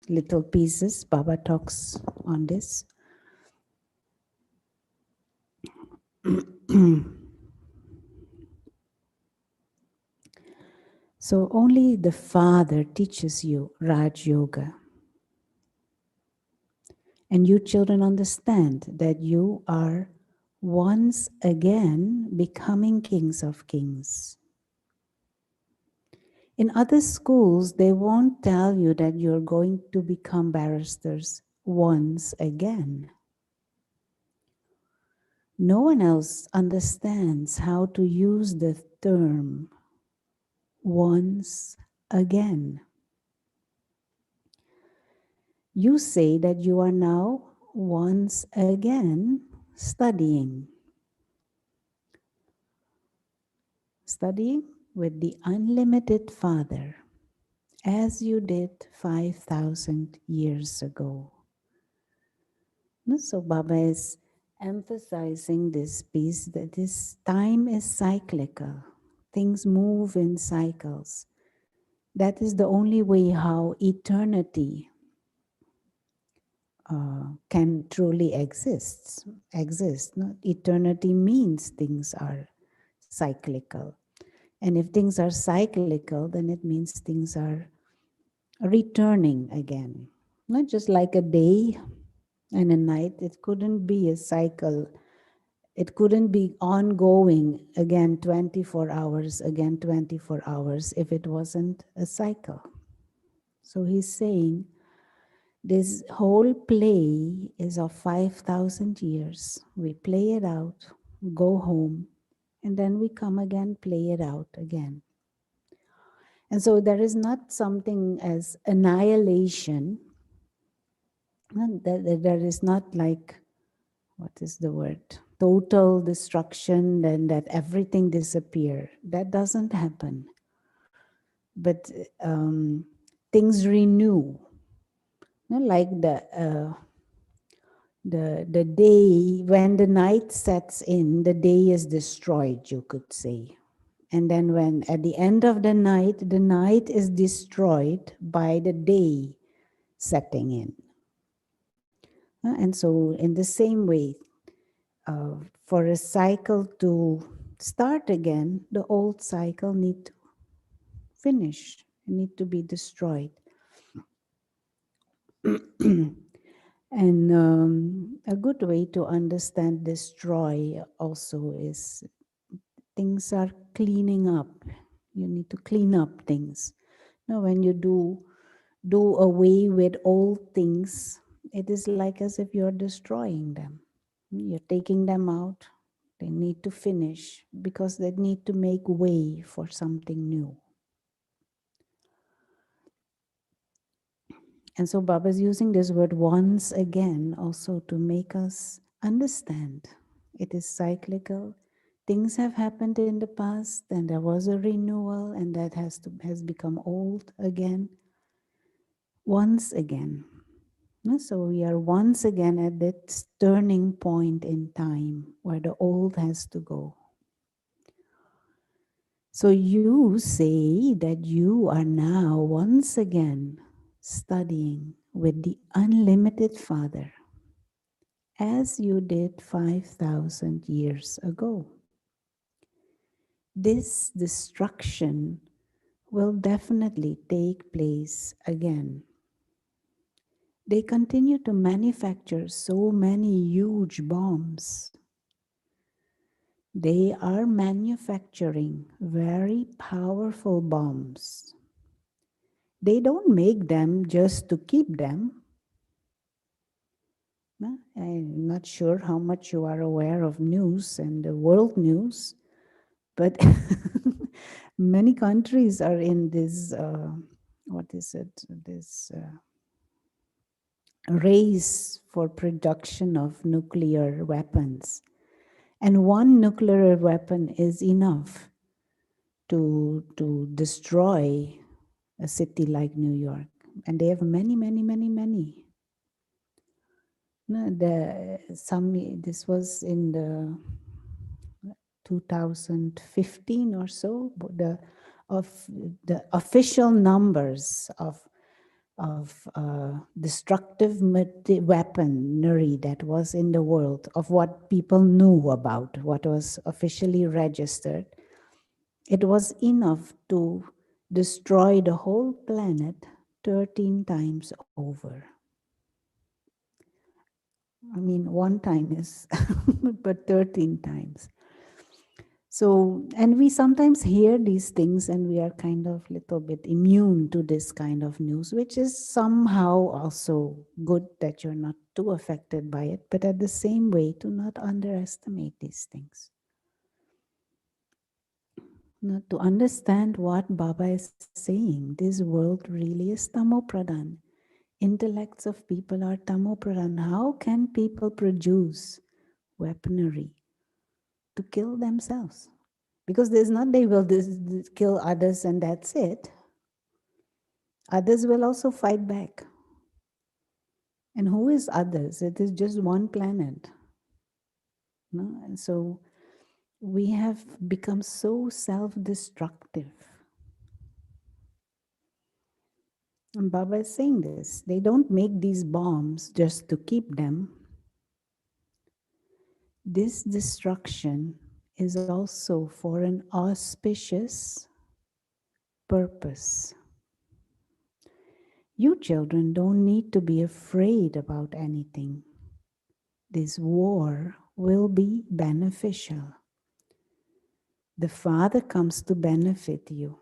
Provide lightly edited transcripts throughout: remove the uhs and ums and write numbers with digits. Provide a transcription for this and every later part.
little pieces. Baba talks on this. So only the Father teaches you Raj Yoga. And you children understand that you are once again becoming kings of kings. In other schools, they won't tell you that you're going to become barristers once again. No one else understands how to use the term once again. You say that you are now once again studying. Studying with the unlimited Father, as you did 5,000 years ago. So Baba is emphasizing this piece that this time is cyclical. Things move in cycles. That is the only way how eternity can truly exist. No? Eternity means things are cyclical. And if things are cyclical, then it means things are returning again. Not just like a day and a night. It couldn't be a cycle. It couldn't be ongoing again 24 hours, again 24 hours if it wasn't a cycle. So he's saying this whole play is of 5,000 years. We play it out, go home, and then we come again, play it out again. And so there is not something as annihilation. There is not like, what is the word? Total destruction and that everything disappear. That doesn't happen. But things renew. Like the day, when the night sets in, the day is destroyed, you could say. And then when at the end of the night is destroyed by the day setting in. And so in the same way, for a cycle to start again, the old cycle need to finish, need to be destroyed. And a good way to understand destroy also is things are cleaning up. You need to clean up things. Now, when you do away with old things, it is like as if you're destroying them. You're taking them out. They need to finish because they need to make way for something new. And so Baba is using this word once again also to make us understand it is cyclical. Things have happened in the past, and there was a renewal, and that has become old again. Once again. So we are once again at that turning point in time where the old has to go. So you say that you are now once again studying with the unlimited Father, as you did 5,000 years ago. This destruction will definitely take place again. They continue to manufacture so many huge bombs. They are manufacturing very powerful bombs. They don't make them just to keep them. I'm not sure how much you are aware of news and the world news, but many countries are in this, this race for production of nuclear weapons. And one nuclear weapon is enough to destroy a city like New York. And they have many, many, many, many. No, this was in the 2015 or so, the official numbers of destructive weaponry that was in the world, of what people knew about, what was officially registered, it was enough to destroy the whole planet 13 times over. I mean, one time is, but 13 times. So, and we sometimes hear these things and we are kind of little bit immune to this kind of news, which is somehow also good that you're not too affected by it, but at the same way, to not underestimate these things. Not to understand what Baba is saying. This world really is Tamo Pradhan. Intellects of people are Tamo Pradhan. How can people produce weaponry to kill themselves? Because there's not they will kill others and that's it. Others will also fight back. And who is others? It is just one planet. No? And so we have become so self-destructive. And Baba is saying this. They don't make these bombs just to keep them. This destruction is also for an auspicious purpose. You children don't need to be afraid about anything. This war will be beneficial. The Father comes to benefit you.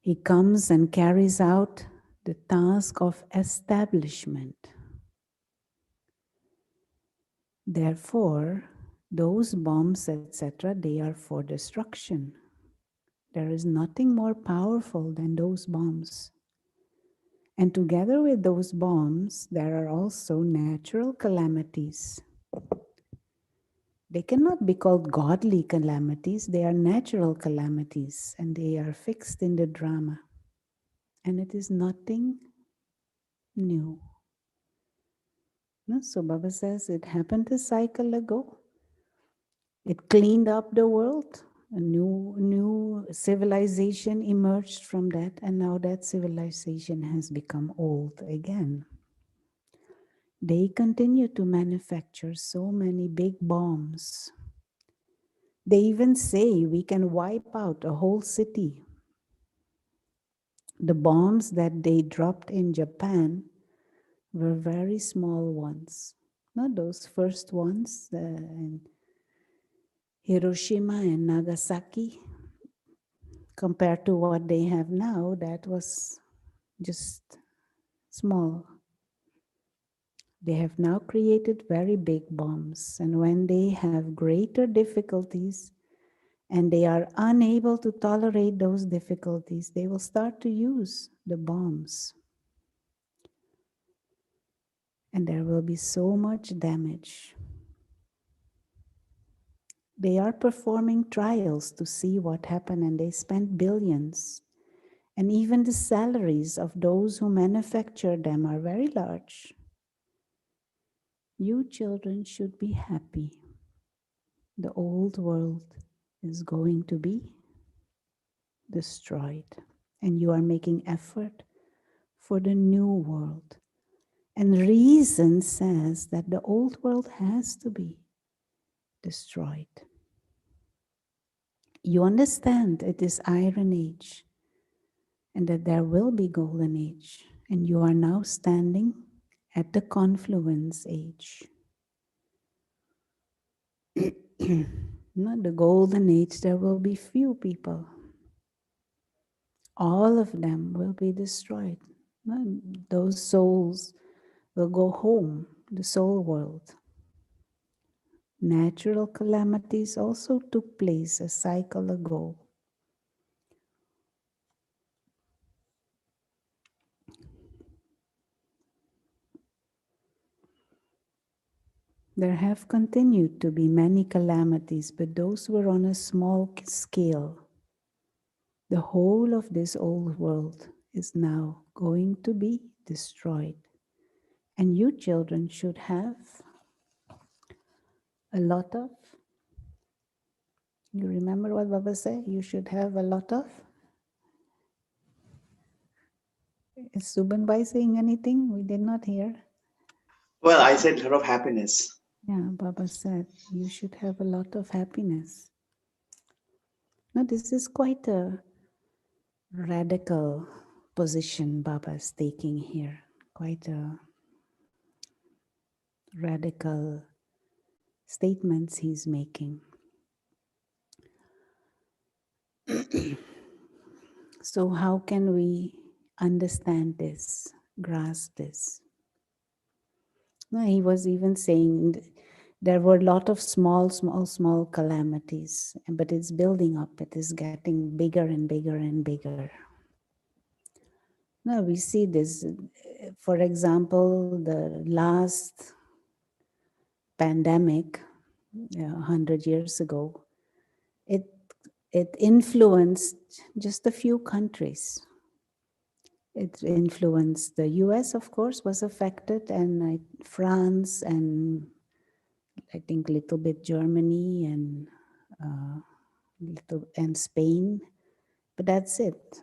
He comes and carries out the task of establishment. Therefore, those bombs, etc., they are for destruction. There is nothing more powerful than those bombs. And together with those bombs, there are also natural calamities. They cannot be called godly calamities. They are natural calamities, and they are fixed in the drama. And it is nothing new. No? So Baba says it happened a cycle ago. It cleaned up the world. A new civilization emerged from that, and now that civilization has become old again. They continue to manufacture so many big bombs. They even say we can wipe out a whole city. The bombs that they dropped in Japan were very small ones. Not those first ones in Hiroshima and Nagasaki. Compared to what they have now, that was just small. They have now created very big bombs, and when they have greater difficulties and they are unable to tolerate those difficulties, they will start to use the bombs. And there will be so much damage. They are performing trials to see what happened, and they spend billions. And even the salaries of those who manufacture them are very large. You children should be happy. The old world is going to be destroyed, and you are making effort for the new world. And reason says that the old world has to be destroyed. You understand it is Iron Age and that there will be Golden Age, and you are now standing at the Confluence Age. Not the Golden Age, there will be few people. All of them will be destroyed. Those souls will go home, the soul world. Natural calamities also took place a cycle ago. There have continued to be many calamities, but those were on a small scale. The whole of this old world is now going to be destroyed. And you children should have a lot of, you remember what Baba said? You should have a lot of Is Subhanbhai saying anything? We did not hear. Well, I said a lot of happiness. Yeah, Baba said you should have a lot of happiness. Now, this is quite a radical position Baba is taking here. Quite a radical statements he's making. So, how can we understand this, grasp this? No, he was even saying there were a lot of small calamities, but it's building up. It is getting bigger and bigger and bigger. No, we see this. For example, the last pandemic, 100 years ago, it it influenced just a few countries. It influenced the US, of course, was affected, and France, and I think a little bit Germany and Spain, but that's it.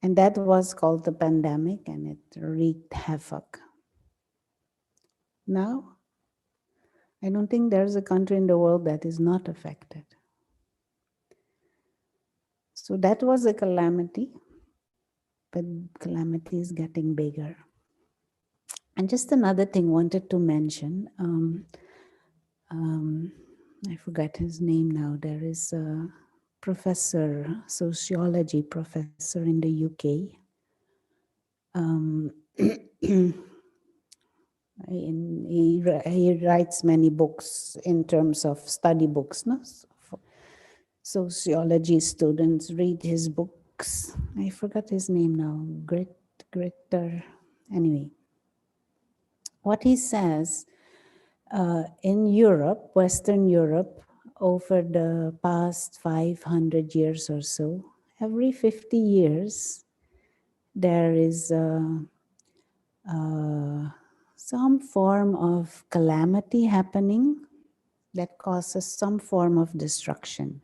And that was called the pandemic, and it wreaked havoc. Now, I don't think there's a country in the world that is not affected. So that was a calamity, but calamity is getting bigger. And just another thing wanted to mention. I forgot his name now. There is a professor, sociology professor in the UK. Um, he writes many books in terms of study books. No? Sociology students read his books. I forgot his name now. Gritter. Anyway, what he says in Europe, Western Europe, over the past 500 years or so, every 50 years, there is some form of calamity happening that causes some form of destruction.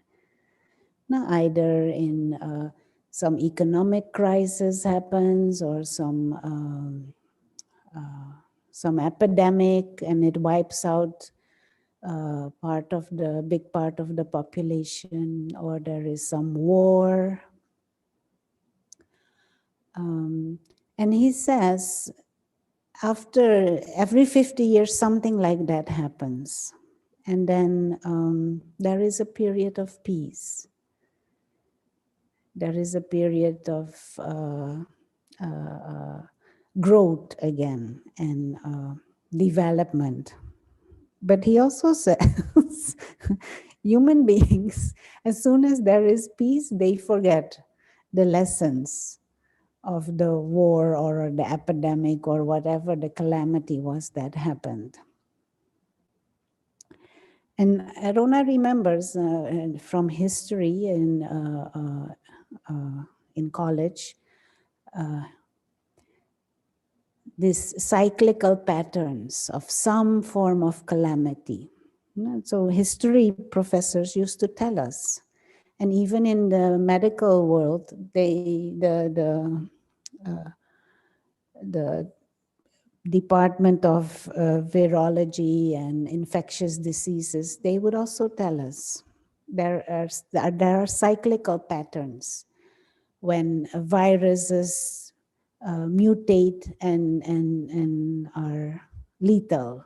Now, either in some economic crisis happens, or some epidemic, and it wipes out big part of the population, or there is some war. And he says, after every 50 years, something like that happens. And then there is a period of peace. There is a period of growth again and development. But he also says human beings, as soon as there is peace, they forget the lessons of the war or the epidemic or whatever the calamity was that happened. And Rona remembers from history in college, these cyclical patterns of some form of calamity. So history professors used to tell us, and even in the medical world, the Department of Virology and Infectious Diseases, they would also tell us there are cyclical patterns when viruses mutate and are lethal,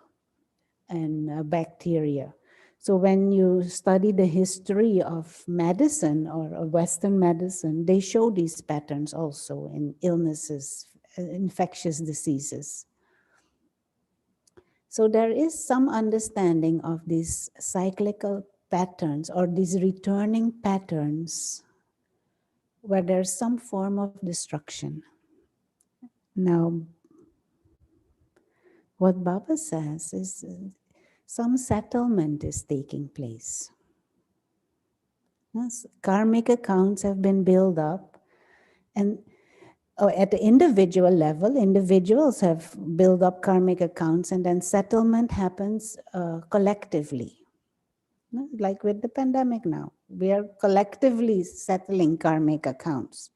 and bacteria. So when you study the history of medicine or Western medicine, they show these patterns also in illnesses, infectious diseases. So there is some understanding of these cyclical patterns or these returning patterns where there's some form of destruction. Now, what Baba says is some settlement is taking place. Yes, karmic accounts have been built up, and at the individual level, individuals have built up karmic accounts, and then settlement happens collectively. Like with the pandemic now, we are collectively settling karmic accounts.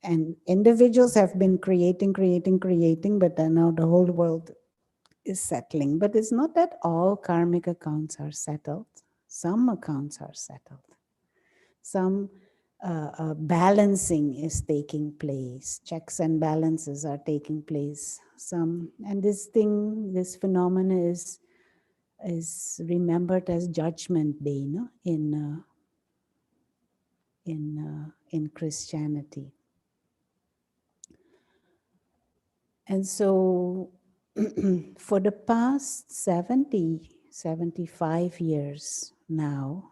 And individuals have been creating, but then now the whole world is settling. But it's not that all karmic accounts are settled. Some accounts are settled. Some balancing is taking place. Checks and balances are taking place. And this phenomena is remembered as Judgment Day, no? In Christianity. And so for the past 75 years now,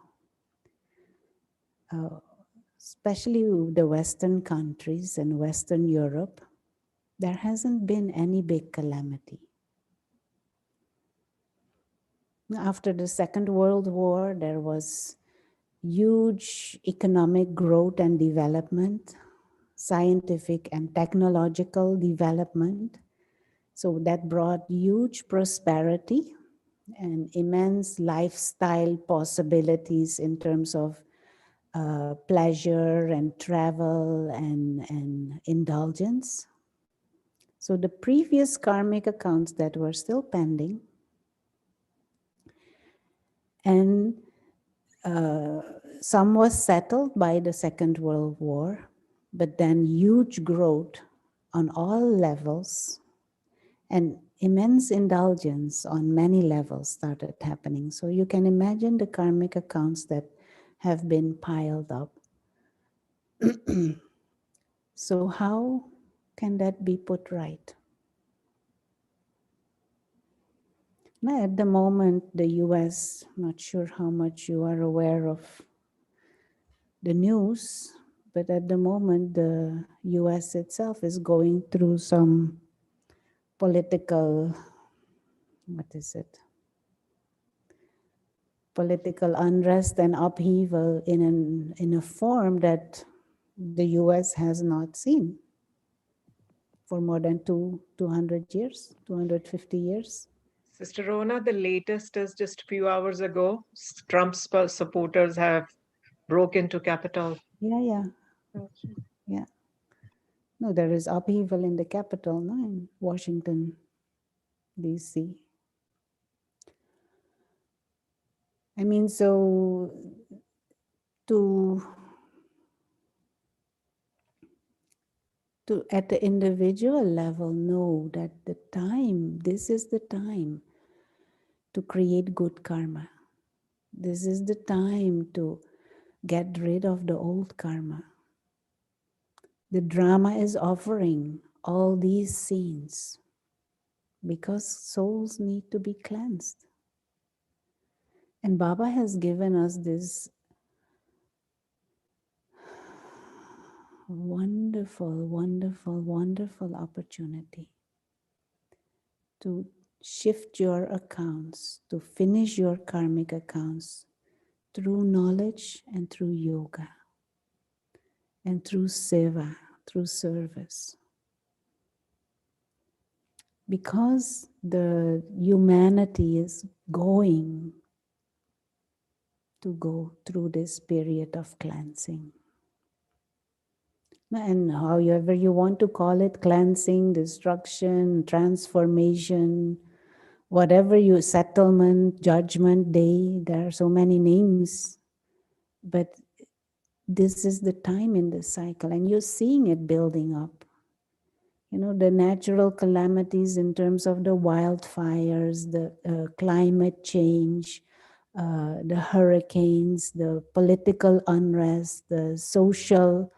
uh, especially the Western countries and Western Europe, there hasn't been any big calamity. After the Second World War, there was huge economic growth and development, scientific and technological development. So that brought huge prosperity and immense lifestyle possibilities in terms of pleasure and travel and indulgence. So the previous karmic accounts that were still pending, and some was settled by the Second World War, but then huge growth on all levels and immense indulgence on many levels started happening. So you can imagine the karmic accounts that have been piled up. So how can that be put right? Now, at the moment, the US, not sure how much you are aware of the news, but at the moment, the US itself is going through some political, what is it? Political unrest and upheaval in a form that the US has not seen for more than 200 years, 250 years. Sister Rona, the latest is just a few hours ago. Trump's supporters have broke into Capitol. Yeah. Okay. Yeah. No, there is upheaval in the capital, no, in Washington, D.C. I mean, so to at the individual level know that this is the time to create good karma. This is the time to get rid of the old karma. The drama is offering all these scenes because souls need to be cleansed. And Baba has given us this wonderful opportunity to shift your accounts, to finish your karmic accounts through knowledge and through yoga and through seva, through service. Because the humanity is going to go through this period of cleansing. And however you want to call it, cleansing, destruction, transformation, whatever you, settlement, judgment day, there are so many names. But this is the time in the cycle, and you're seeing it building up. You know, the natural calamities in terms of the wildfires, the climate change, the hurricanes, the political unrest, the social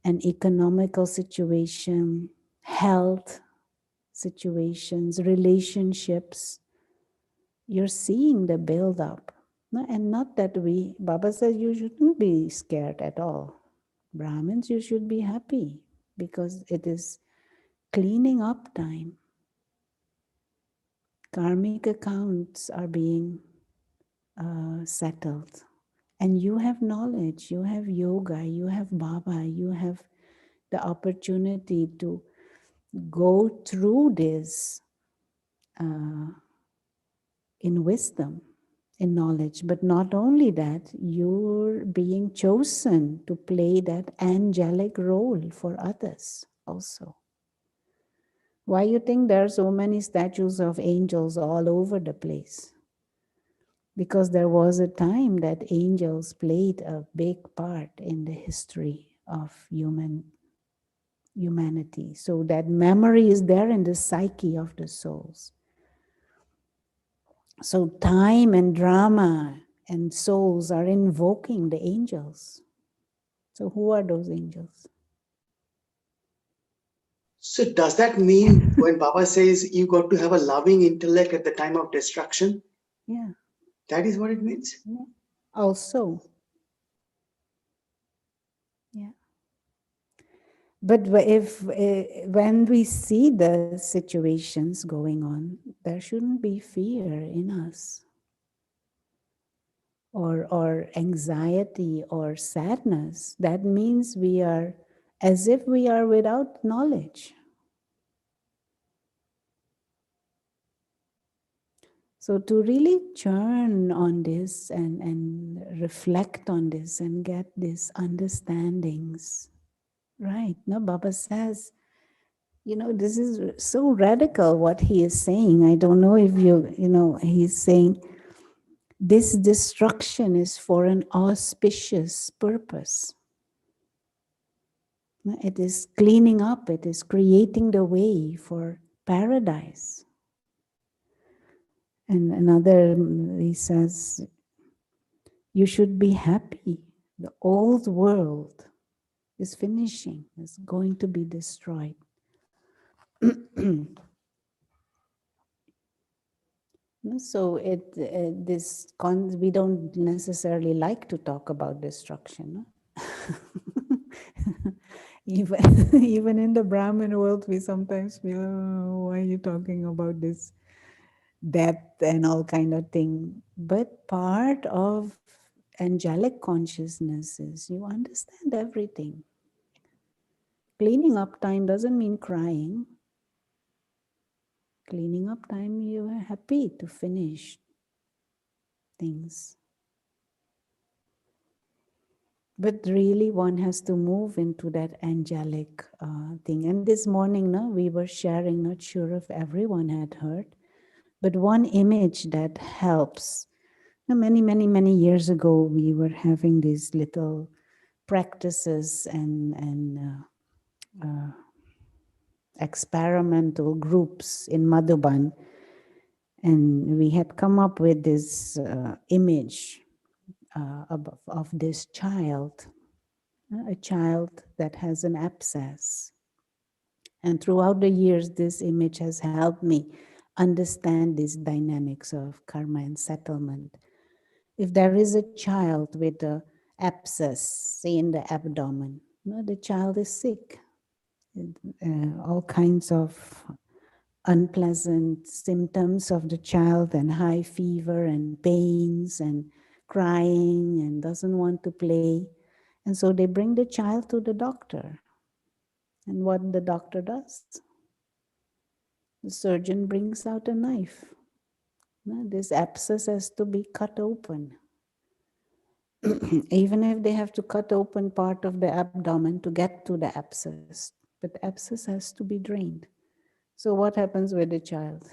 and economical situation, health situations, relationships. You're seeing the build up. No, and not that Baba says you shouldn't be scared at all. Brahmins, you should be happy because it is cleaning up time. Karmic accounts are being settled. And you have knowledge, you have yoga, you have Baba, you have the opportunity to go through this in wisdom in knowledge. But not only that, you're being chosen to play that angelic role for others also. Why you think there are so many statues of angels all over the place? Because there was a time that angels played a big part in the history of humanity. So that memory is there in the psyche of the souls. So time and drama and souls are invoking the angels. So who are those angels? So does that mean when Baba says you got to have a loving intellect at the time of destruction? Yeah. That is what it means? Yeah. Also, yeah. But if when we see the situations going on, there shouldn't be fear in us, or anxiety or sadness. That means we are as if we are without knowledge. So to really churn on this and reflect on this and get these understandings, right? No, Baba says, this is so radical what he is saying. I don't know if he's saying this destruction is for an auspicious purpose. It is cleaning up, it is creating the way for paradise. And another, he says, you should be happy. The old world is finishing, is going to be destroyed. So we don't necessarily like to talk about destruction. No? Even in the Brahmin world, we sometimes feel, oh, why are you talking about this death and all kind of thing? But part of angelic consciousness is you understand everything. Cleaning up time doesn't mean crying. Cleaning up time, you are happy to finish things. But really, one has to move into that angelic thing. And this morning, no, we were sharing, not sure if everyone had heard, but one image that helps. Many, many, many years ago, we were having these little practices and experimental groups in Madhuban. And we had come up with this image of this child, a child that has an abscess. And throughout the years, this image has helped me understand these dynamics of karma and settlement. If there is a child with an abscess, say in the abdomen, the child is sick. All kinds of unpleasant symptoms of the child and high fever and pains and crying and doesn't want to play. And so they bring the child to the doctor. And what the doctor does? The surgeon brings out a knife. This abscess has to be cut open. Even if they have to cut open part of the abdomen to get to the abscess, but abscess has to be drained. So what happens with the child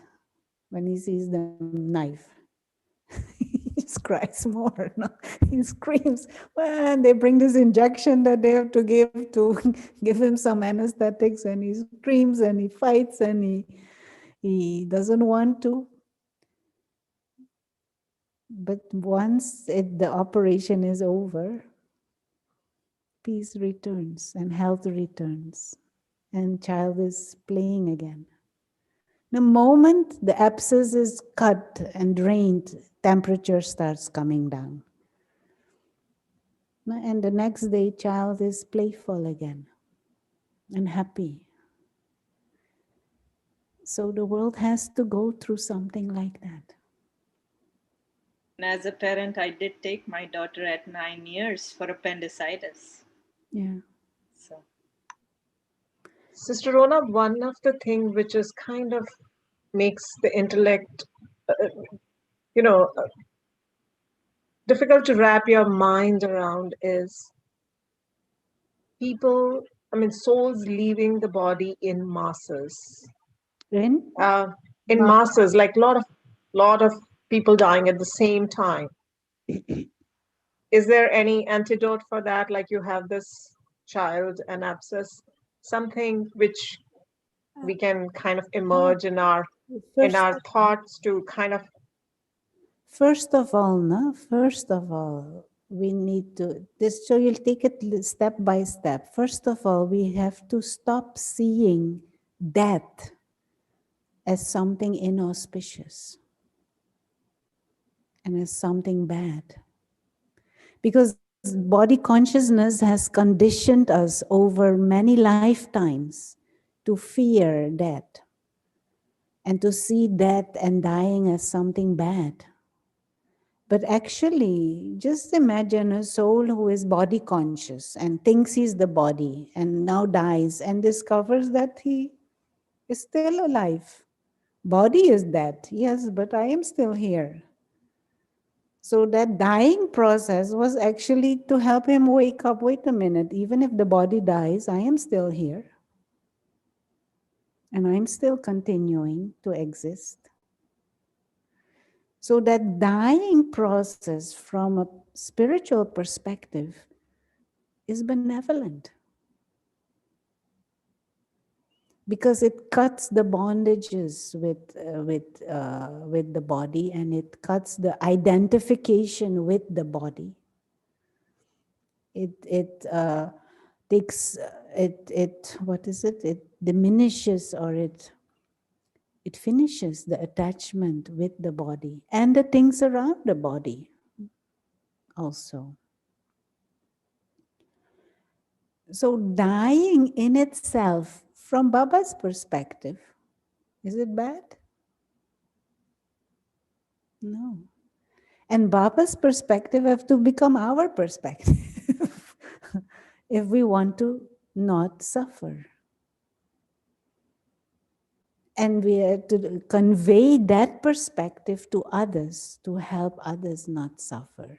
when he sees the knife? He just cries more. No? He screams. Well, they bring this injection that they have to give him some anesthetics, and he screams and he fights and he doesn't want to. But once the operation is over, peace returns and health returns, and child is playing again. The moment the abscess is cut and drained, temperature starts coming down. And the next day, child is playful again and happy. So the world has to go through something like that. And as a parent, I did take my daughter at 9 years for appendicitis. Yeah. So, Sister Rona, one of the things which is kind of makes the intellect, you know, difficult to wrap your mind around is people, I mean, souls leaving the body in masses. In Uh, in masses, like lot of people dying at the same time. Is there any antidote for that? Like you have this child, an abscess, something which we can kind of emerge in first, our thoughts to kind of first of all, no, first of all, we need to this. So you'll take it step by step. First of all, we have to stop seeing death as something inauspicious and as something bad. Because body consciousness has conditioned us over many lifetimes to fear death and to see death and dying as something bad. But actually, just imagine a soul who is body conscious and thinks he's the body and now dies and discovers that he is still alive. Body is dead, yes, but I am still here. So that dying process was actually to help him wake up. Wait a minute, even if the body dies, I am still here. And I'm still continuing to exist. So that dying process from a spiritual perspective is benevolent because it cuts the bondages with the body, and it cuts the identification with the body. It takes it what is it? It diminishes, or it finishes the attachment with the body and the things around the body also. So dying in itself, from Baba's perspective, is it bad? No. And Baba's perspective have to become our perspective if we want to not suffer. And we have to convey that perspective to others to help others not suffer.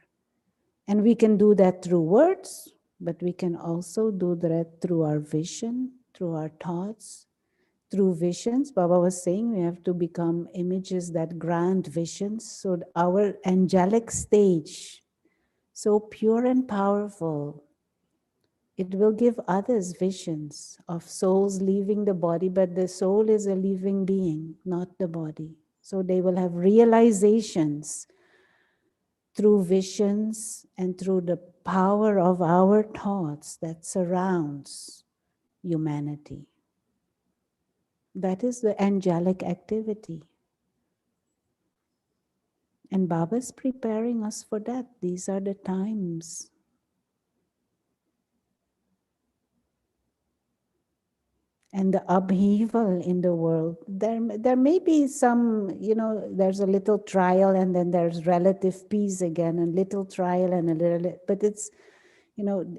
And we can do that through words, but we can also do that through our vision, through our thoughts, through visions. Baba was saying we have to become images that grant visions. So our angelic stage, so pure and powerful, it will give others visions of souls leaving the body, but the soul is a living being, not the body. So they will have realizations through visions and through the power of our thoughts that surrounds humanity. That is the angelic activity. And Baba is preparing us for that. These are the times. And the upheaval in the world. There may be some, there's a little trial and then there's relative peace again, a little trial and a little, but it's,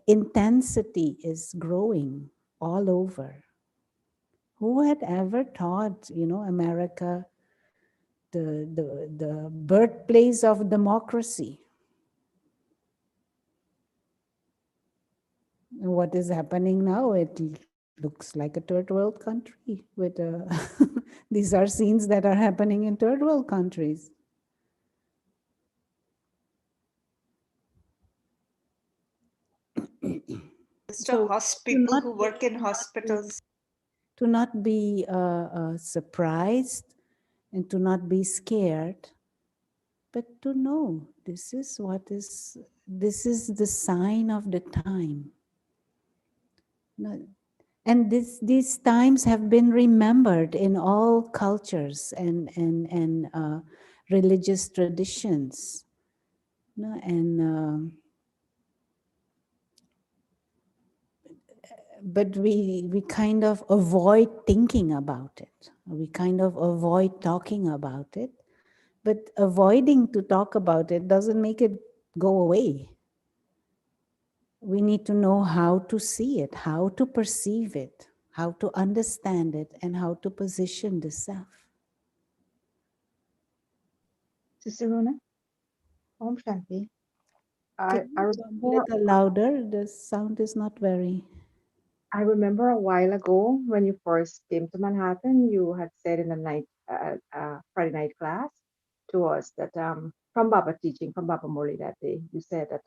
intensity is growing all over. Who had ever thought, America, the birthplace of democracy? What is happening now? It looks like a third world country with these are scenes that are happening in third world countries. So People who work in hospitals. to not be surprised and to not be scared, but to know this is the sign of the time. And these times have been remembered in all cultures and religious traditions. But we kind of avoid thinking about it. We kind of avoid talking about it. But avoiding to talk about it doesn't make it go away. We need to know how to see it, how to perceive it, how to understand it, and how to position the self. Sister Rona, Om Shanti. Can I you talk a remember little louder? The sound is not very. I remember a while ago when you first came to Manhattan, you had said in the Friday night class to us that from Baba teaching, from Baba Murli that day, you said that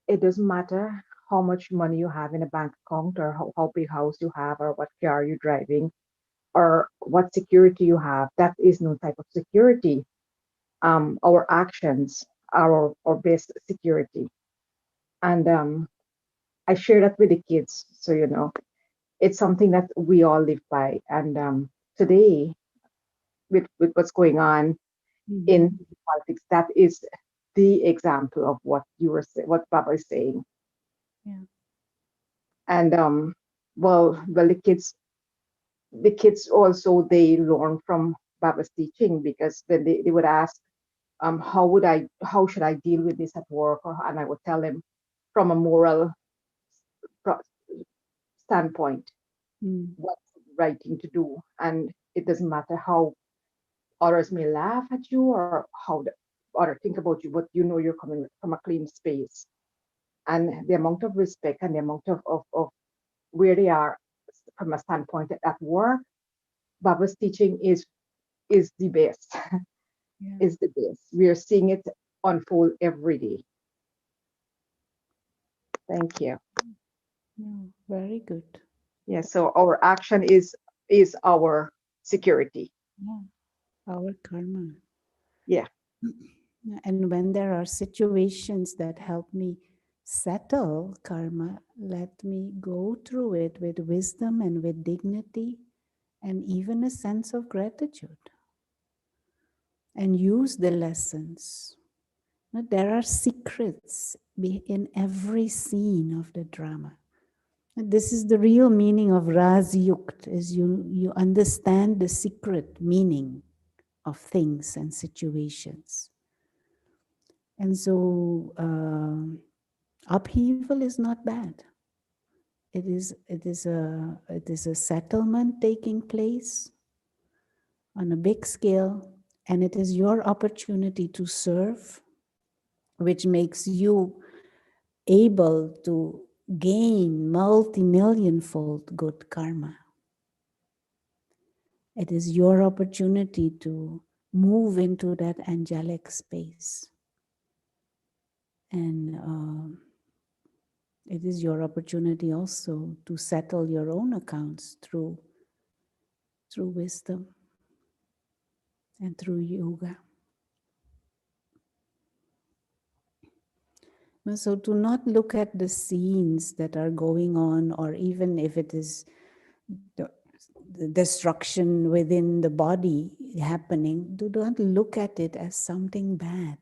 it doesn't matter how much money you have in a bank account or how big house you have or what car you're driving or what security you have. That is no type of security. Our actions are our best security. And I share that with the kids. So, it's something that we all live by. And today, with what's going on Mhm. in politics, that is the example of what what Baba is saying. Yeah. And well, the kids also they learn from Baba's teaching because then they would ask, how should I deal with this at work? And I would tell them from a moral pro- standpoint Mm. what's the right thing to do, and it doesn't matter how others may laugh at you or how the others think about you, but you're coming from a clean space. And the amount of respect and the amount of where they are from a standpoint at work, Baba's teaching is the best, Yeah. is the best. We are seeing it unfold every day. Thank you. Yeah. Very good. Yeah, so our action is our security. Yeah. Our karma. Yeah. And when there are situations that help me settle karma, let me go through it with wisdom and with dignity and even a sense of gratitude and use the lessons. But there are secrets in every scene of the drama. And this is the real meaning of Rasyukt, is you understand the secret meaning of things and situations. And so upheaval is not bad. It is a settlement taking place on a big scale, and it is your opportunity to serve, which makes you able to gain multi-millionfold good karma. It is your opportunity to move into that angelic space. And it is your opportunity also to settle your own accounts through wisdom and through yoga. So to not look at the scenes that are going on, or even if it is the destruction within the body happening, do not look at it as something bad,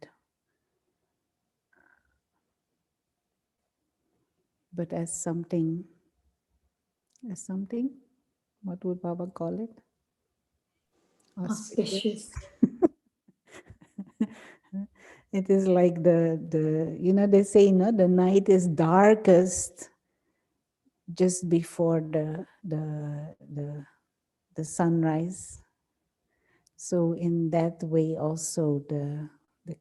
but as something, what would Baba call it? Auspicious. Auspicious. It is like they say, the night is darkest just before the sunrise. So in that way also the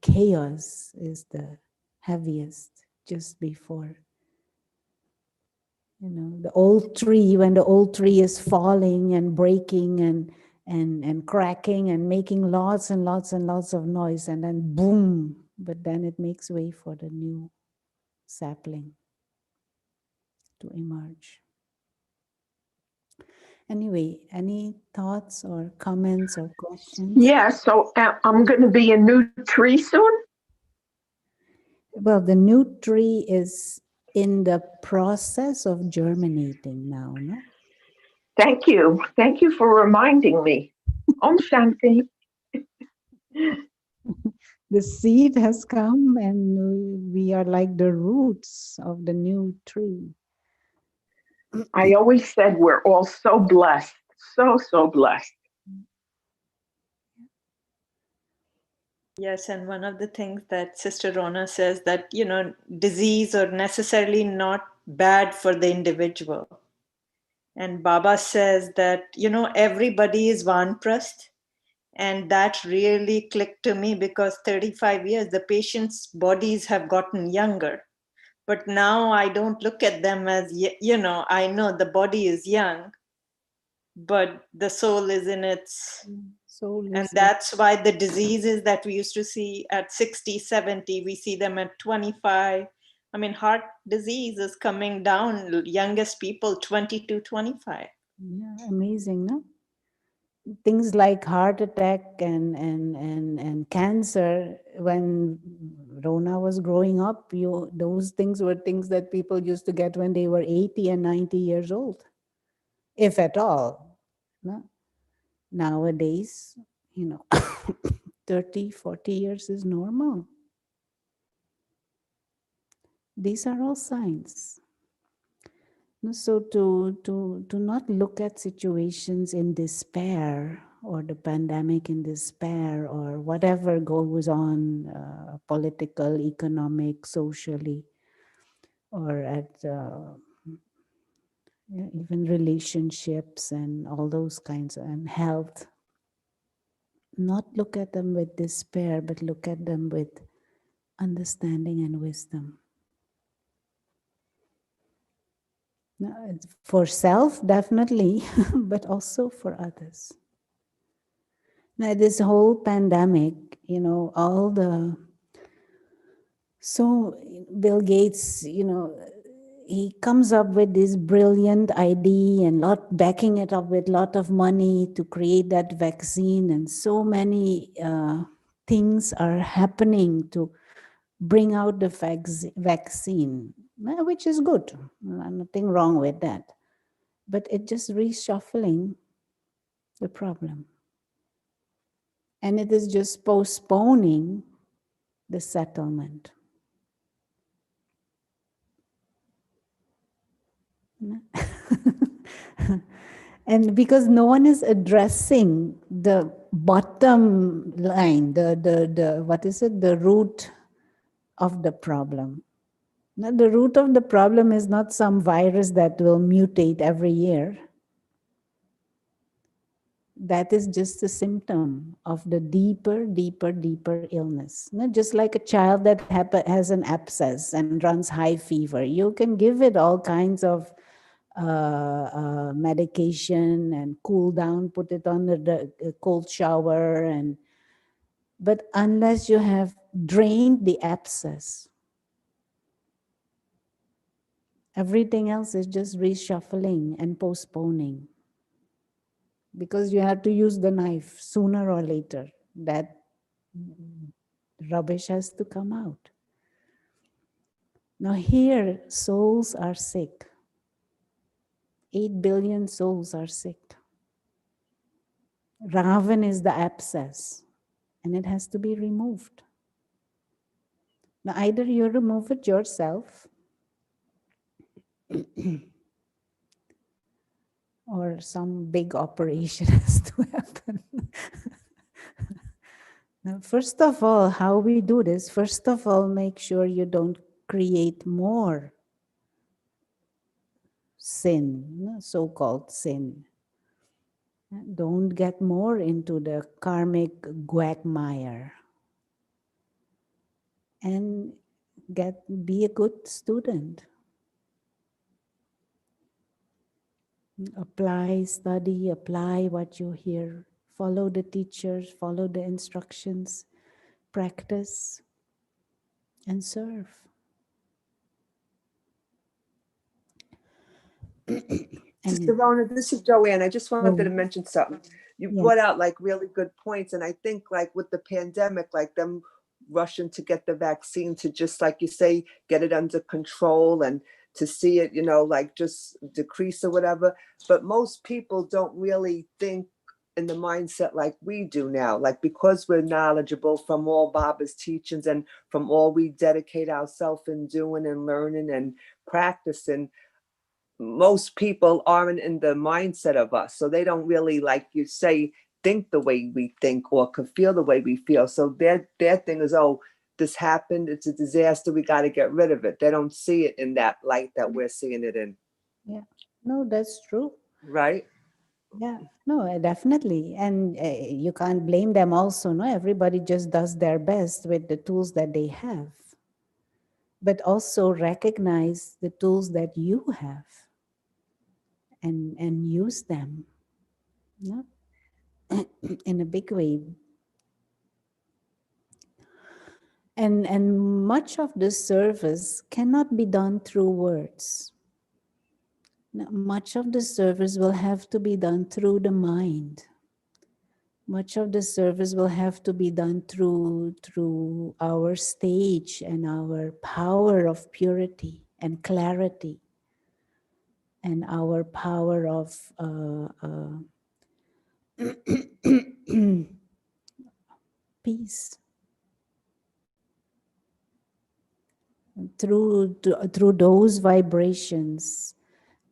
chaos is the heaviest just before. The old tree, when the old tree is falling and breaking and cracking and making lots and lots and lots of noise, and then boom, but then it makes way for the new sapling to emerge. Anyway, any thoughts or comments or questions? Yeah, so I'm going to be a new tree soon. Well, the new tree is in the process of germinating now, no? Thank you. Thank you for reminding me. Om Shanti. The seed has come and we are like the roots of the new tree. I always said we're all so blessed. So, so blessed. Yes, and one of the things that Sister Rona says that, disease are necessarily not bad for the individual. And Baba says that, everybody is vanprasth, And that really clicked to me, because 35 years, the patients' bodies have gotten younger. But now I don't look at them as, I know the body is young, but the soul is in its, Soul and is that's why the diseases that we used to see at 60, 70, we see them at 25. I mean, heart disease is coming down, youngest people, 20 to 25. amazing, no? Things like heart attack and cancer, when Rona was growing up, those things were things that people used to get when they were 80 and 90 years old, if at all. No? Nowadays, 30, 40 years is normal. These are all signs. So to not look at situations in despair, or the pandemic in despair, or whatever goes on, political, economic, socially, or at even relationships and all those kinds, and health. Not look at them with despair, but look at them with understanding and wisdom. For self, definitely, but also for others. Now, this whole pandemic, so Bill Gates, he comes up with this brilliant idea and backing it up with a lot of money to create that vaccine, and so many things are happening to bring out the vaccine, which is good. Nothing wrong with that. But it just reshuffling the problem. And it is just postponing the settlement. And because no one is addressing the bottom line, the what is it, the root of the problem. Now, the root of the problem is not some virus that will mutate every year. That is just a symptom of the deeper, deeper, deeper illness. Not just like a child that has an abscess and runs high fever. You can give it all kinds of medication and cool down, put it on the cold shower, but unless you have drained the abscess, everything else is just reshuffling and postponing, because you have to use the knife sooner or later. That rubbish has to come out. Now here, souls are sick. 8 billion souls are sick. Ravan is the abscess, and it has to be removed. Now either you remove it yourself, or some big operation has to happen. Now, first of all, how we do this, first of all, make sure you don't create more sin, so-called sin. Don't get more into the karmic quagmire. And be a good student. Apply, study, apply what you hear. Follow the teachers, follow the instructions, practice, and serve. Sister Rona, this is Joanne. I just wanted to mention something. You brought out like really good points. And I think like with the pandemic, like them rushing to get the vaccine to just like you say, get it under control and to see it, like just decrease or whatever. But most people don't really think in the mindset like we do now, like because we're knowledgeable from all Baba's teachings and from all we dedicate ourselves in doing and learning and practicing. Most people aren't in the mindset of us, so they don't really, like you say, think the way we think or could feel the way we feel. So their thing is, oh, this happened, it's a disaster, we got to get rid of it. They don't see it in that light that we're seeing it in. Yeah, no, that's true. Right. Yeah, no, definitely. And you can't blame them also, no? Everybody just does their best with the tools that they have. But also recognize the tools that you have and use them, no? In a big way. And much of this service cannot be done through words. No, much of the service will have to be done through the mind. Much of the service will have to be done through our stage and our power of purity and clarity and our power of peace. Through those vibrations,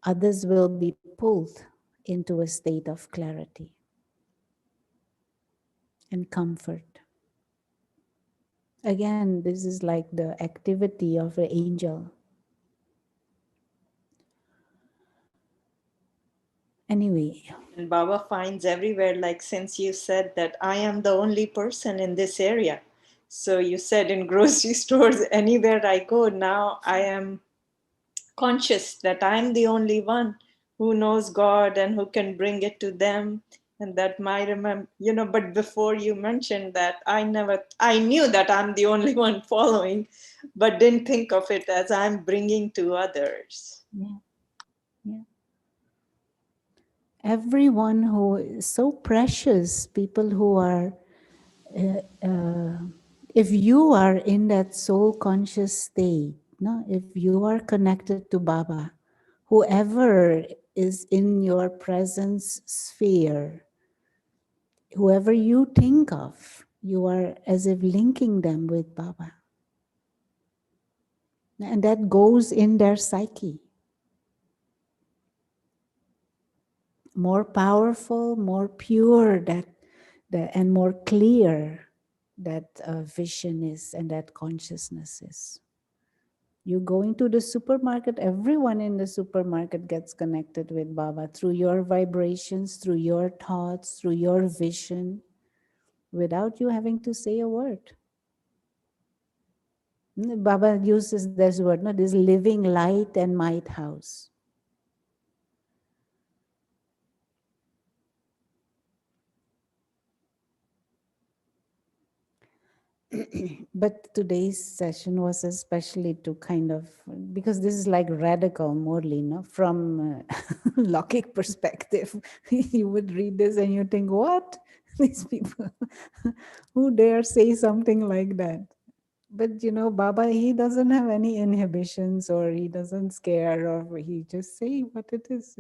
others will be pulled into a state of clarity and comfort. Again, this is like the activity of an angel. Anyway. And Baba finds everywhere, like since you said that I am the only person in this area. So you said in grocery stores, anywhere I go now, I am conscious that I'm the only one who knows God and who can bring it to them. And that might remember, but before you mentioned that, I knew that I'm the only one following, but didn't think of it as I'm bringing to others. Yeah. Yeah. Everyone who is so precious, people who are, if you are in that soul conscious state, no, if you are connected to Baba, whoever is in your presence sphere, whoever you think of, you are as if linking them with Baba. And that goes in their psyche. More powerful, more pure and more clear that vision is and that consciousness is. You go into the supermarket, everyone in the supermarket gets connected with Baba through your vibrations, through your thoughts, through your vision, without you having to say a word. Baba uses this word, no, this living light and might house. But today's session was especially to kind of, because this is like radical morally, no? From Lokik perspective, you would read this and you think, what? These people, who dare say something like that? But Baba, he doesn't have any inhibitions, or he doesn't scare, or he just say what it is,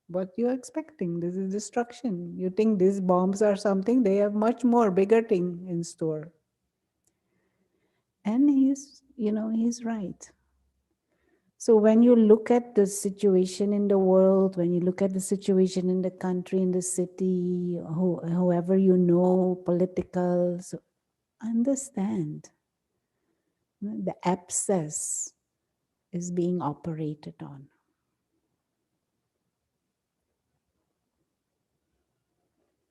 what you're expecting. This is destruction. You think these bombs are something, they have much more bigger thing in store. And he's right. So when you look at the situation in the world, when you look at the situation in the country, in the city, whoever political, so understand the abscess is being operated on.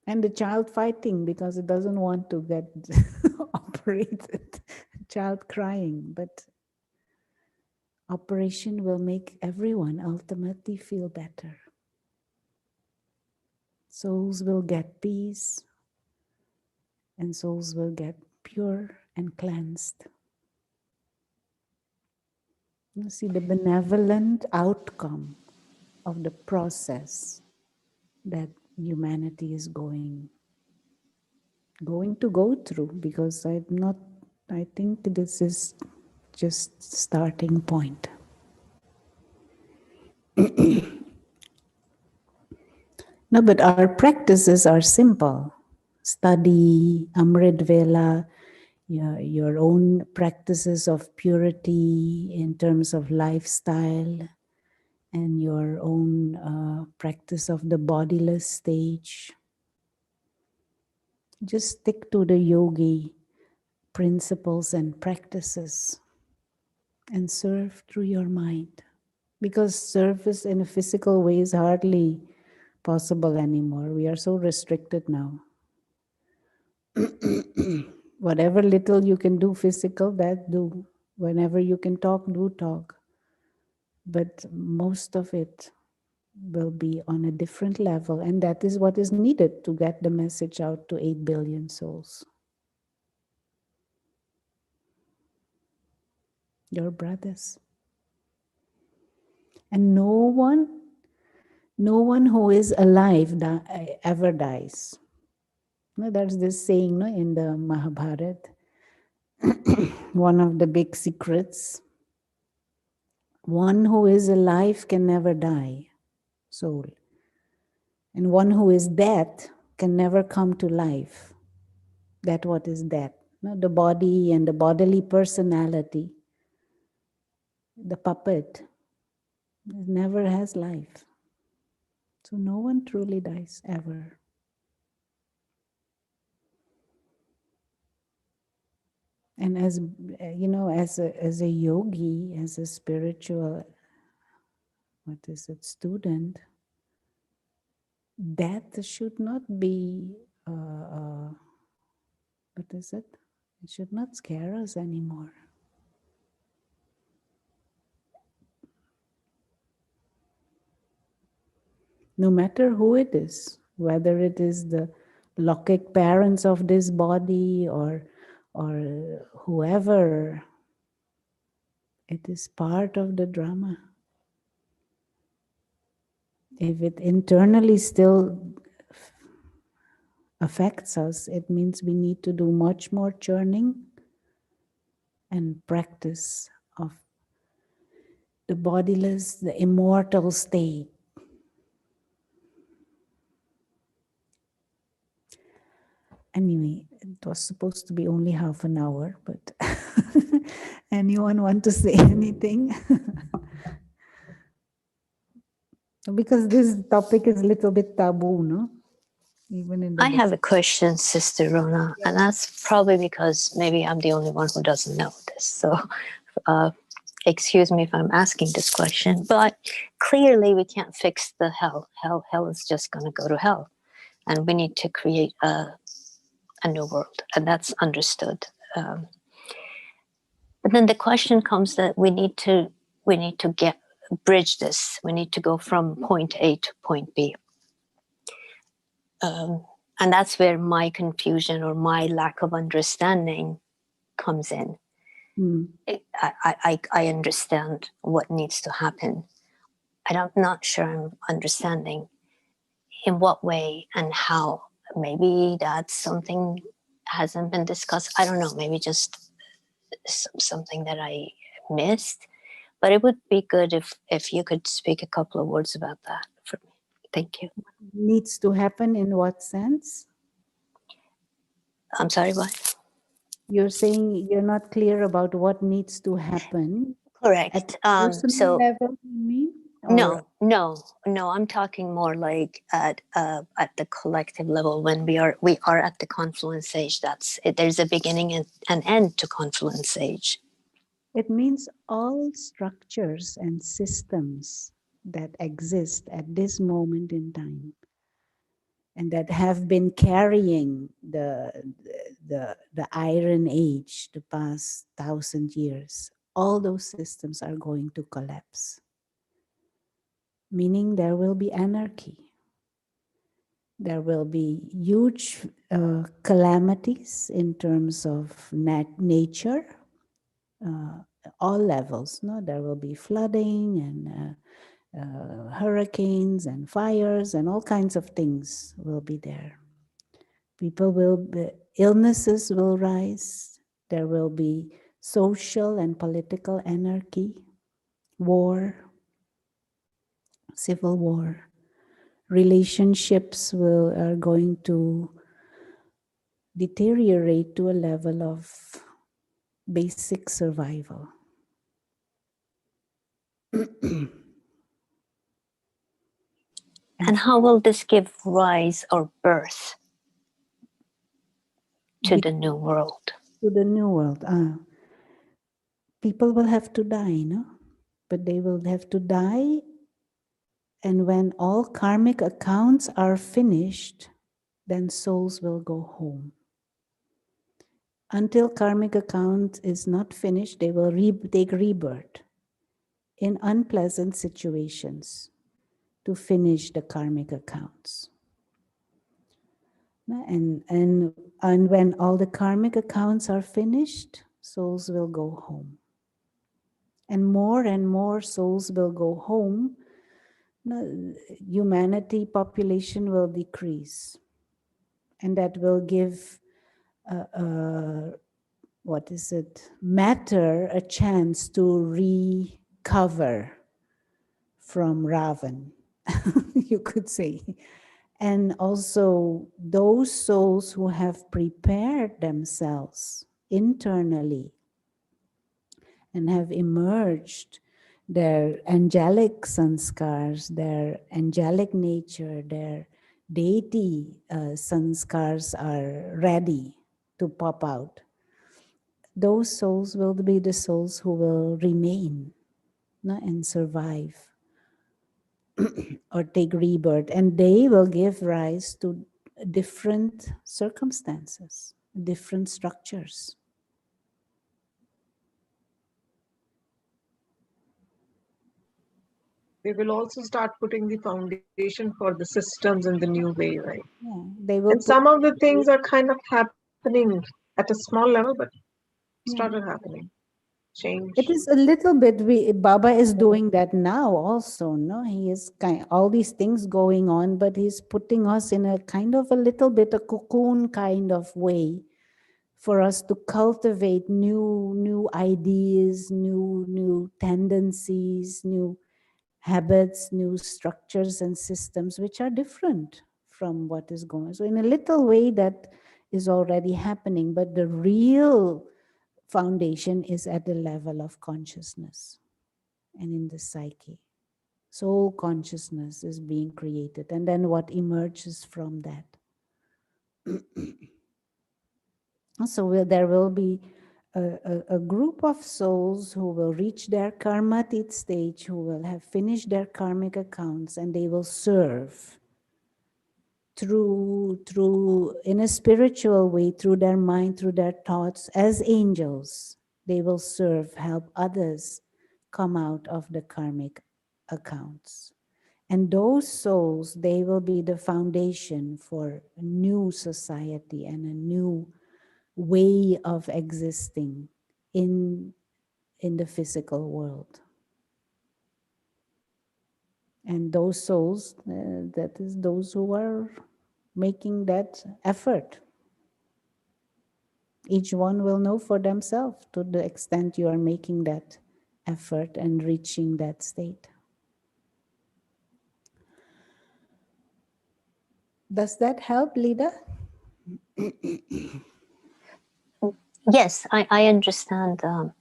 And the child fighting because it doesn't want to get operated. Child crying, but operation will make everyone ultimately feel better. Souls will get peace, and souls will get pure and cleansed. You see the benevolent outcome of the process that humanity is going to go through, because I think this is just starting point. No, but our practices are simple. Study, Amrit Vela, your own practices of purity in terms of lifestyle, and your own practice of the bodiless stage. Just stick to the yogi principles and practices and serve through your mind. Because service in a physical way is hardly possible anymore. We are so restricted now. Whatever little you can do physical, that do. Whenever you can talk, do talk. But most of it will be on a different level. And that is what is needed to get the message out to 8 billion souls. Your brothers. And no one who is alive ever dies. No, there's this saying, no, in the Mahabharata, one of the big secrets. One who is alive can never die, soul. And one who is dead can never come to life. That what is death. No, the body and the bodily personality, the puppet, never has life. So no one truly dies ever. And as you know, as a yogi, as a spiritual, student, death should not be, It should not scare us anymore. No matter who it is, whether it is the Lokik parents of this body or whoever, it is part of the drama. If it internally still affects us, it means we need to do much more churning and practice of the bodiless, the immortal state. Anyway, it was supposed to be only half an hour, but anyone want to say anything? Because this topic is a little bit taboo, no? Even in the I have a question, Sister Rona, and that's probably because maybe I'm the only one who doesn't know this. So excuse me if I'm asking this question, but clearly we can't fix the hell. Hell is just going to go to hell. And we need to create a new world, and that's understood. But then the question comes that we need to bridge this. We need to go from point A to point B. And that's where my confusion or my lack of understanding comes in. I understand what needs to happen. I'm not sure I'm understanding in what way and how. Maybe that's something hasn't been discussed. I don't know, maybe just something that I missed. But it would be good if you could speak a couple of words about that for me. Thank you. Needs to happen in what sense? I'm sorry, what? You're saying you're not clear about what needs to happen. Correct. At personal level, you mean? Or No. I'm talking more like at the collective level. When we are at the confluence age. There's a beginning and an end to confluence age. it means all structures and systems that exist at this moment in time and that have been carrying the Iron Age, the past 1,000 years, all those systems are going to collapse. Meaning there will be anarchy. There will be huge calamities in terms of nature, all levels. No, there will be flooding and hurricanes and fires and all kinds of things will be there. Illnesses will rise. There will be social and political anarchy, war, civil war. Relationships are going to deteriorate to a level of basic survival. And how will this give rise or birth to the new world? To the new world. People will have to die, no? But they will have to die And when all karmic accounts are finished, then souls will go home. Until karmic account is not finished, they will take rebirth in unpleasant situations to finish the karmic accounts. And when all the karmic accounts are finished, souls will go home. And more souls will go home. Humanity population will decrease. And that will give matter a chance to recover from Ravan, you could say. And also those souls who have prepared themselves internally and have emerged, their angelic sanskars, their angelic nature, their deity sanskars are ready to pop out. Those souls will be the souls who will remain, no, and survive or take rebirth, and they will give rise to different circumstances, different structures. They will also start putting the foundation for the systems in the new way, right? Yeah, they will. And some of the things are kind of happening at a small level, but started Yeah. happening. Change. It is a little bit. Baba is doing that now also. No, he is all these things going on, but he's putting us in a kind of a little bit a cocoon kind of way for us to cultivate new ideas, new tendencies, new habits, new structures and systems which are different from what is going on. So in a little way that is already happening, but the real foundation is at the level of consciousness and in the psyche. Soul consciousness is being created, and then what emerges from that. So there will be a group of souls who will reach their karmatit stage, who will have finished their karmic accounts, and they will serve through in a spiritual way, through their mind, through their thoughts, as angels. They will serve, help others come out of the karmic accounts. And those souls, they will be the foundation for a new society and a new way of existing in the physical world. And those souls, that is those who are making that effort. Each one will know for themselves to the extent you are making that effort and reaching that state. Does that help, Lida? Yes, I understand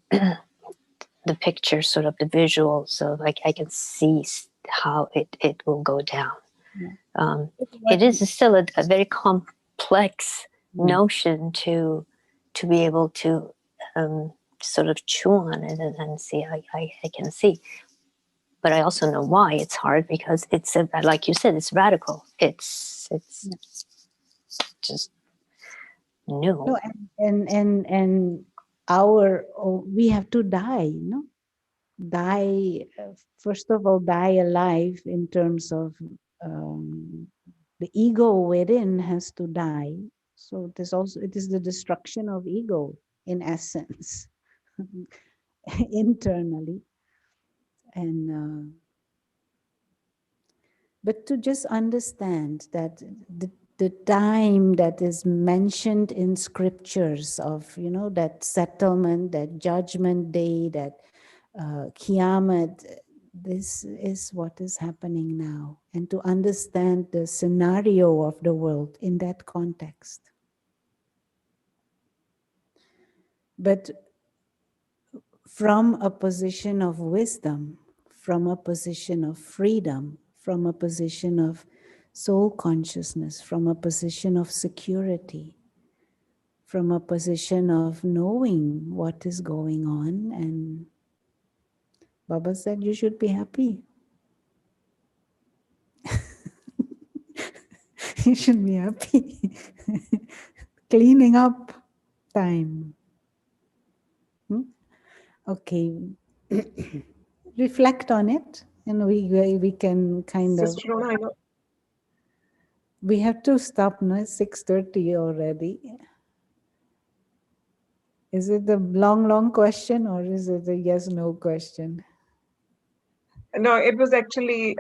the picture, sort of the visual, so like I can see how it will go down. Yeah. It is still a very complex notion to be able to sort of chew on it and see. I can see, but I also know why it's hard, because it's like you said, it's radical. It's just new. No, and we have to die, no? Die, first of all, die alive in terms of the ego within has to die. So it is the destruction of ego in essence, internally. And but to just understand that the time that is mentioned in scriptures of, that settlement, that judgment day, that Qiyamah, this is what is happening now. And to understand the scenario of the world in that context. But from a position of wisdom, from a position of freedom, from a position of soul consciousness, from a position of security, from a position of knowing what is going on. And Baba said, you should be happy. You should be happy. Cleaning up time. Okay. Reflect on it, and we can kind of. Sister Rona, I know. We have to stop now. It's 6:30 already. Is it a long question, or is it a yes/no question? No, it was actually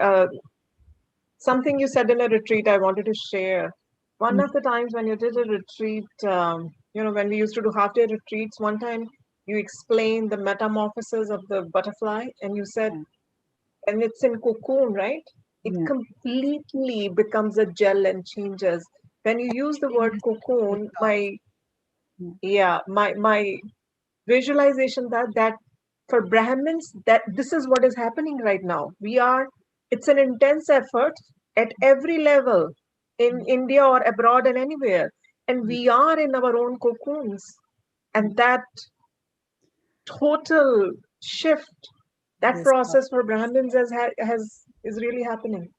something you said in a retreat I wanted to share. One of the times when you did a retreat, when we used to do half-day retreats, one time you explained the metamorphosis of the butterfly, and you said, and it's in cocoon, right? It completely becomes a gel and changes. When you use the word cocoon, my visualization that for Brahmins, that this is what is happening right now. It's an intense effort at every level in India or abroad and anywhere. And we are in our own cocoons. And that total shift, that process for Brahmins is really happening.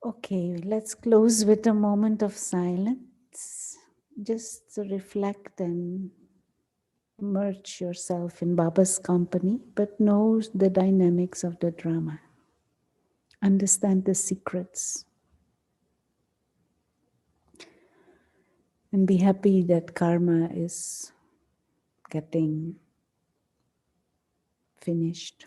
Okay, let's close with a moment of silence. Just to reflect and immerse yourself in Baba's company, but know the dynamics of the drama. Understand the secrets. And be happy that karma is getting finished.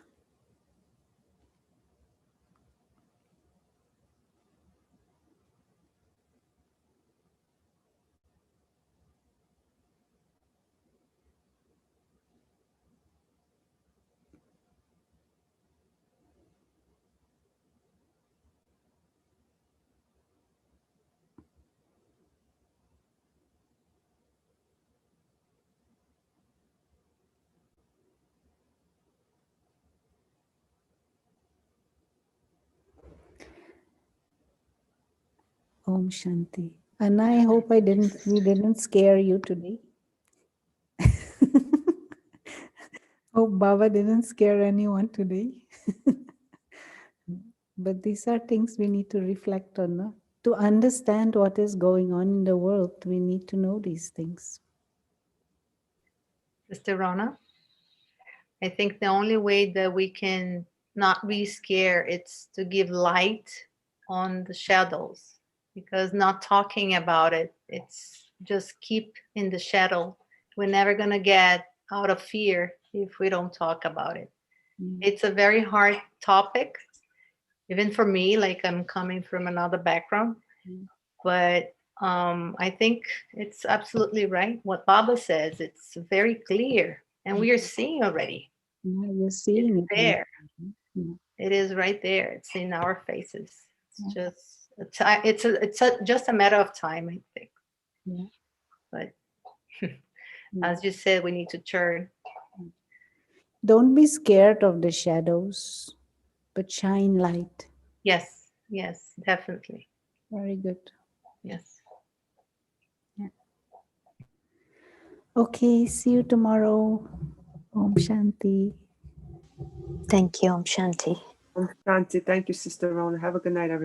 Om Shanti. And I hope we didn't scare you today. Hope Baba didn't scare anyone today. But these are things we need to reflect on. No? To understand what is going on in the world, we need to know these things. Sister Rona, I think the only way that we can not be scared is to give light on the shadows, because not talking about it, it's just keep in the shadow. We're never going to get out of fear if we don't talk about it. It's a very hard topic, even for me, like I'm coming from another background. But I think it's absolutely right. What Baba says, it's very clear. And we are seeing already. Yeah, you're seeing it's it there. Yeah. It is right there. It's in our faces. It's just just a matter of time, I think. Yeah. But as you said, we need to turn. Don't be scared of the shadows, but shine light. Yes, yes, definitely. Very good. Yes. Yeah. Okay, see you tomorrow. Om Shanti. Thank you, Om Shanti. Om Shanti. Thank you, Sister Rona. Have a good night, everyone.